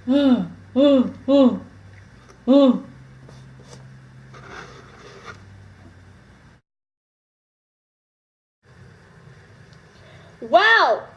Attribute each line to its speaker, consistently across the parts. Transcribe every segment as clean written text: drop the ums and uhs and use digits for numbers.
Speaker 1: Wow!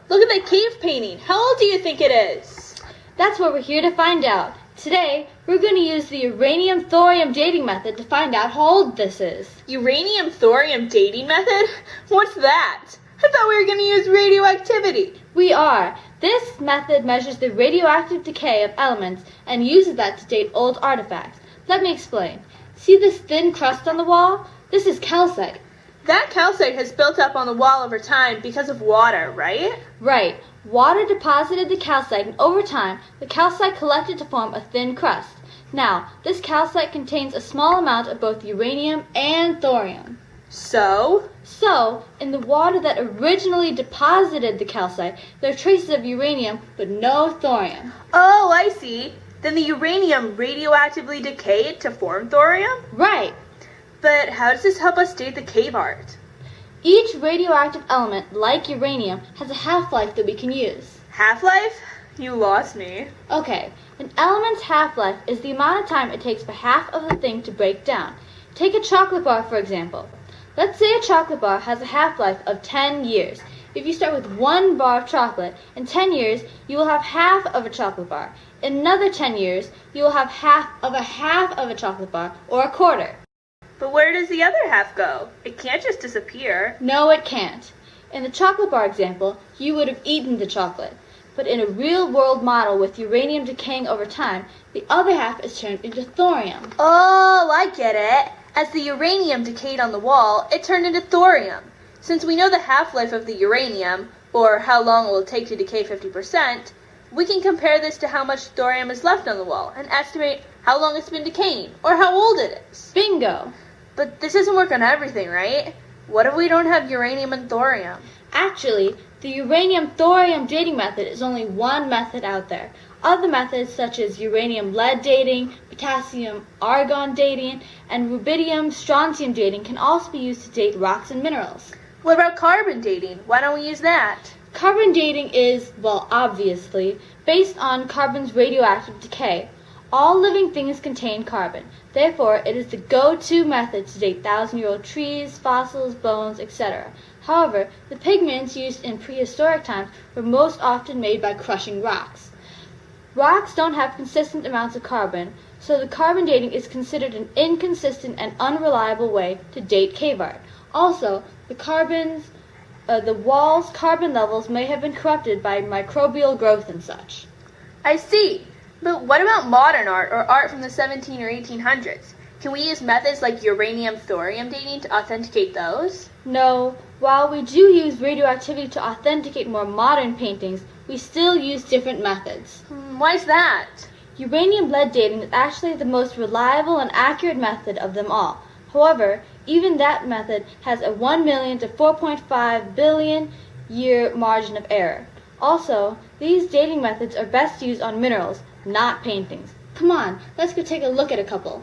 Speaker 1: Look at that cave painting. How old do you think it is?
Speaker 2: That's what we're here to find out. Today, we're going to use the uranium-thorium dating method to find out how old this is.
Speaker 1: Uranium-thorium dating method? What's that? I thought we were going to use radioactivity.
Speaker 2: We are. This method measures the radioactive decay of elements and uses that to date old artifacts. Let me explain. See this thin crust on the wall? This is calcite.
Speaker 1: That calcite has built up on the wall over time because of water, right?
Speaker 2: Right. Water deposited the calcite, and over time, the calcite collected to form a thin crust. Now, this calcite contains a small amount of both uranium and thorium.
Speaker 1: So,
Speaker 2: in the water that originally deposited the calcite, there are traces of uranium, but no thorium.
Speaker 1: Oh, I see. Then the uranium radioactively decayed to form thorium?
Speaker 2: Right.
Speaker 1: But how does this help us date the cave art?
Speaker 2: Each radioactive element, like uranium, has a half-life that we can use.
Speaker 1: Half-life? You lost me.
Speaker 2: Okay, an element's half-life is the amount of time it takes for half of the thing to break down. Take a chocolate bar, for example. Let's say a chocolate bar has a half-life of 10 years. If you start with 1 bar of chocolate, in 10 years, you will have half of a chocolate bar. In another 10 years, you will have half of a chocolate bar, or a quarter.
Speaker 1: But where does the other half go? It can't just disappear.
Speaker 2: No, it can't. In the chocolate bar example, you would have eaten the chocolate. But in a real-world model with uranium decaying over time, the other half is turned into thorium.
Speaker 1: Oh, I get it. As the uranium decayed on the wall, it turned into thorium. Since we know the half-life of the uranium, or how long it will take to decay 50%, we can compare this to how much thorium is left on the wall and estimate how long it's been decaying, or how old it is.
Speaker 2: Bingo!
Speaker 1: But this doesn't work on everything, right? What if we don't have uranium and thorium?
Speaker 2: Actually, the uranium-thorium dating method is only one method out there. Other methods such as uranium-lead dating, potassium-argon dating, and rubidium-strontium dating can also be used to date rocks and minerals.
Speaker 1: What about carbon dating? Why don't we use that?
Speaker 2: Carbon dating is, well, obviously, based on carbon's radioactive decay. All living things contain carbon. Therefore, it is the go-to method to date 1,000-year-old trees, fossils, bones, etc. However, the pigments used in prehistoric times were most often made by crushing rocks. Rocks don't have consistent amounts of carbon, so the carbon dating is considered an inconsistent and unreliable way to date cave art. Also, the wall's carbon levels may have been corrupted by microbial growth and such.
Speaker 1: I see. But what about modern art or art from the 17 or 1800s? Can we use methods like uranium-thorium dating to authenticate those?
Speaker 2: No. While we do use radioactivity to authenticate more modern paintings, we still use different methods.
Speaker 1: Why's that?
Speaker 2: Uranium-lead dating is actually the most reliable and accurate method of them all. However, even that method has a 1 million to 4.5 billion year margin of error. Also, these dating methods are best used on minerals, not paintings. Come on, let's go take a look at a couple.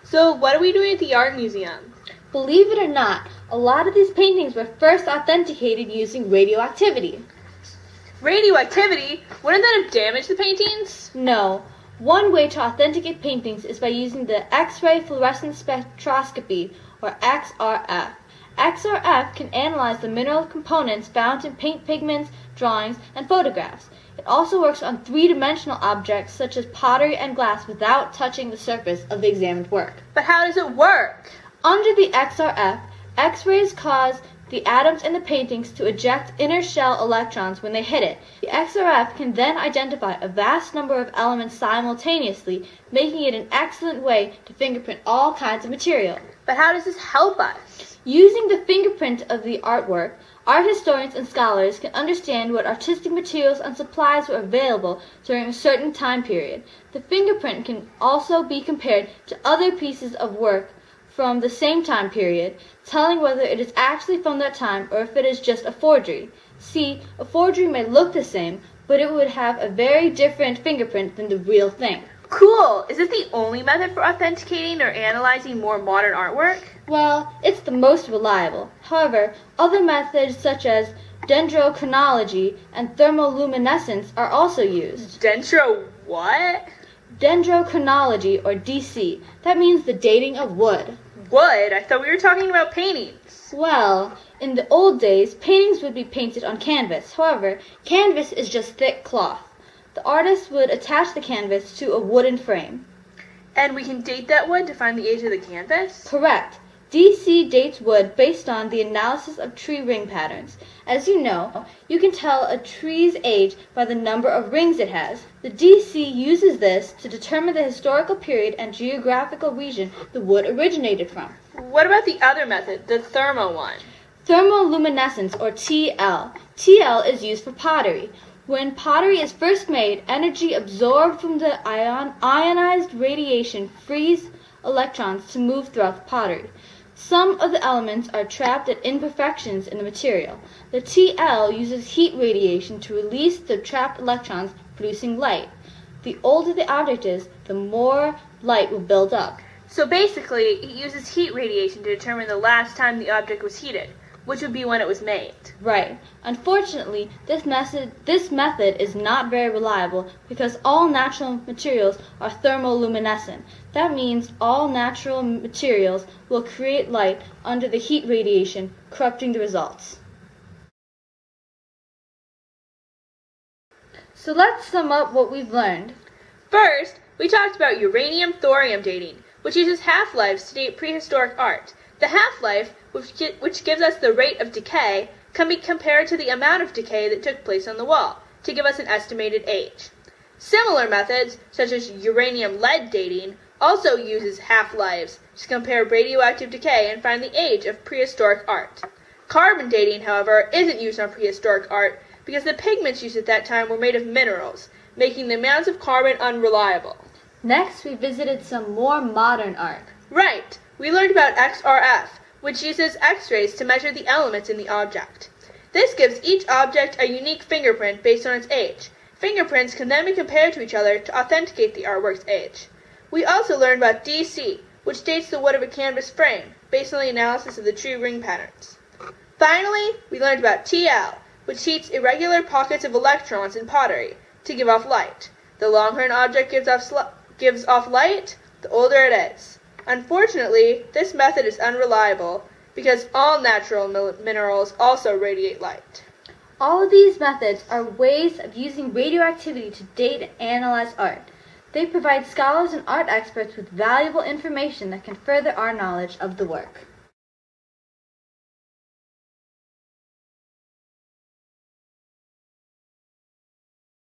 Speaker 1: So what are we doing at the art museum?
Speaker 2: Believe it or not, a lot of these paintings were first authenticated using radioactivity.
Speaker 1: Radioactivity? Wouldn't that have damaged the paintings?
Speaker 2: No. One way to authenticate paintings is by using the X-ray fluorescence spectroscopy, or XRF. XRF can analyze the mineral components found in paint pigments, drawings, and photographs. It also works on three-dimensional objects such as pottery and glass without touching the surface of the examined work.
Speaker 1: But how does it work?
Speaker 2: Under the XRF, X-rays cause the atoms in the paintings to eject inner shell electrons when they hit it. The XRF can then identify a vast number of elements simultaneously, making it an excellent way to fingerprint all kinds of material.
Speaker 1: But how does this help us?
Speaker 2: Using the fingerprint of the artwork, art historians and scholars can understand what artistic materials and supplies were available during a certain time period. The fingerprint can also be compared to other pieces of work from the same time period, telling whether it is actually from that time or if it is just a forgery. See, a forgery may look the same, but it would have a very different fingerprint than the real thing.
Speaker 1: Cool! Is this the only method for authenticating or analyzing more modern artwork?
Speaker 2: Well, it's the most reliable. However, other methods such as Dendrochronology and thermoluminescence are also used.
Speaker 1: Dendro what?
Speaker 2: Dendrochronology, or DC, that means the dating of wood.
Speaker 1: Wood? I thought we were talking about paintings.
Speaker 2: Well, in the old days, paintings would be painted on canvas. However, canvas is just thick cloth. The artist would attach the canvas to a wooden frame.
Speaker 1: And we can date that wood to find the age of the canvas?
Speaker 2: Correct. DC dates wood based on the analysis of tree ring patterns. As you know, you can tell a tree's age by the number of rings it has. The DC uses this to determine the historical period and geographical region the wood originated from.
Speaker 1: What about the other method, the thermo one?
Speaker 2: Thermoluminescence, or TL. TL is used for pottery. When pottery is first made, energy absorbed from the ionized radiation frees electrons to move throughout the pottery. Some of the elements are trapped at imperfections in the material. The TL uses heat radiation to release the trapped electrons, producing light. The older the object is, the more light will build up.
Speaker 1: So basically, it uses heat radiation to determine the last time the object was heated, which would be when it was made.
Speaker 2: Right. Unfortunately, this method is not very reliable because all natural materials are thermoluminescent. That means all natural materials will create light under the heat radiation, corrupting the results. So let's sum up what we've learned.
Speaker 1: First, we talked about uranium-thorium dating, which uses half-lives to date prehistoric art. The half-life, which gives us the rate of decay, can be compared to the amount of decay that took place on the wall, to give us an estimated age. Similar methods, such as uranium-lead dating, also uses half-lives to compare radioactive decay and find the age of prehistoric art. Carbon dating, however, isn't used on prehistoric art because the pigments used at that time were made of minerals, making the amounts of carbon unreliable.
Speaker 2: Next, we visited some more modern art.
Speaker 1: Right. We learned about XRF, which uses X-rays to measure the elements in the object. This gives each object a unique fingerprint based on its age. Fingerprints can then be compared to each other to authenticate the artwork's age. We also learned about DC, which dates the wood of a canvas frame based on the analysis of the tree ring patterns. Finally, we learned about TL, which heats irregular pockets of electrons in pottery to give off light. The longer an object gives off light, the older it is. Unfortunately, this method is unreliable because all natural minerals also radiate light.
Speaker 2: All of these methods are ways of using radioactivity to date and analyze art. They provide scholars and art experts with valuable information that can further our knowledge of the work.